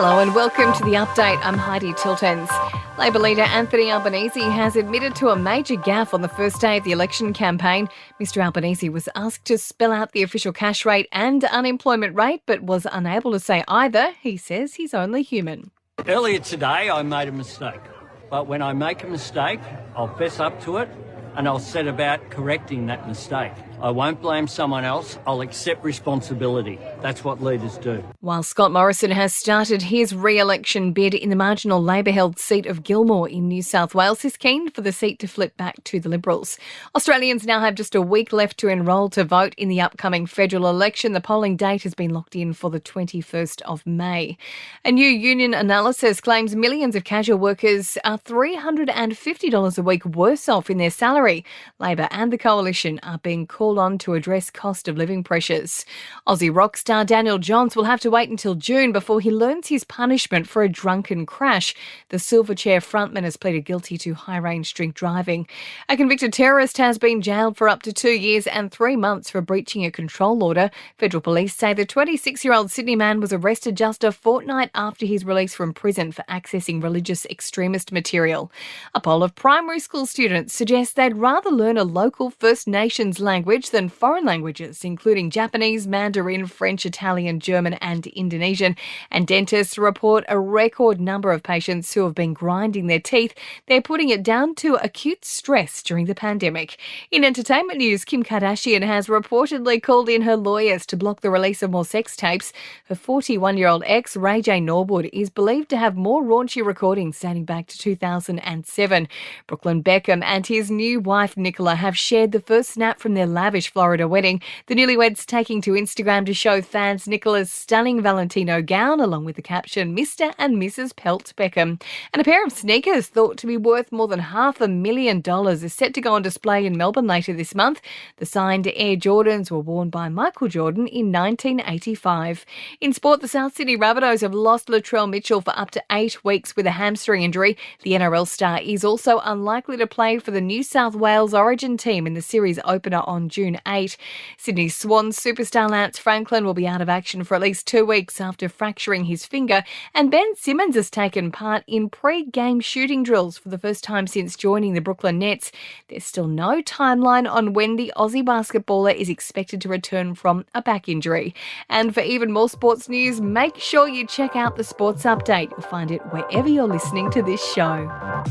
Hello and welcome to the update. I'm Heidi Tiltons. Labor leader Anthony Albanese has admitted to a major gaffe on the first day of the election campaign. Mr Albanese was asked to spell out the official cash rate and unemployment rate, but was unable to say either. He says he's only human. Earlier today, I made a mistake. But when I make a mistake, I'll fess up to it and I'll set about correcting that mistake. I won't blame someone else. I'll accept responsibility. That's what leaders do. While Scott Morrison has started his re-election bid in the marginal Labor-held seat of Gilmore in New South Wales, he's keen for the seat to flip back to the Liberals. Australians now have just a week left to enrol to vote in the upcoming federal election. The polling date has been locked in for the 21st of May. A new union analysis claims millions of casual workers are $350 a week worse off in their salary. Labor and the Coalition are being called on to address cost of living pressures. Aussie rock star Daniel Johns will have to wait until June before he learns his punishment for a drunken crash. The Silverchair frontman has pleaded guilty to high-range drink driving. A convicted terrorist has been jailed for up to 2 years and 3 months for breaching a control order. Federal police say the 26-year-old Sydney man was arrested just a fortnight after his release from prison for accessing religious extremist material. A poll of primary school students suggests they'd rather learn a local First Nations language than foreign languages, including Japanese, Mandarin, French, Italian, German and Indonesian. And dentists report a record number of patients who have been grinding their teeth. They're putting it down to acute stress during the pandemic. In entertainment news, Kim Kardashian has reportedly called in her lawyers to block the release of more sex tapes. Her 41-year-old ex, Ray J Norwood, is believed to have more raunchy recordings dating back to 2007. Brooklyn Beckham and his new wife, Nicola, have shared the first snap from their lavish Florida wedding. The newlyweds taking to Instagram to show fans Nicola's stunning Valentino gown, along with the caption, Mr. and Mrs. Pelt Beckham. And a pair of sneakers thought to be worth more than $500,000 is set to go on display in Melbourne later this month. The signed Air Jordans were worn by Michael Jordan in 1985. In sport, the South Sydney Rabbitohs have lost Latrell Mitchell for up to 8 weeks with a hamstring injury. The NRL star is also unlikely to play for the New South Wales Origin team in the series opener on June 8. Sydney Swans superstar Lance Franklin will be out of action for at least 2 weeks after fracturing his finger, and Ben Simmons has taken part in pre-game shooting drills for the first time since joining the Brooklyn Nets. There's still no timeline on when the Aussie basketballer is expected to return from a back injury. And for even more sports news, make sure you check out the Sports Update. You'll find it wherever you're listening to this show.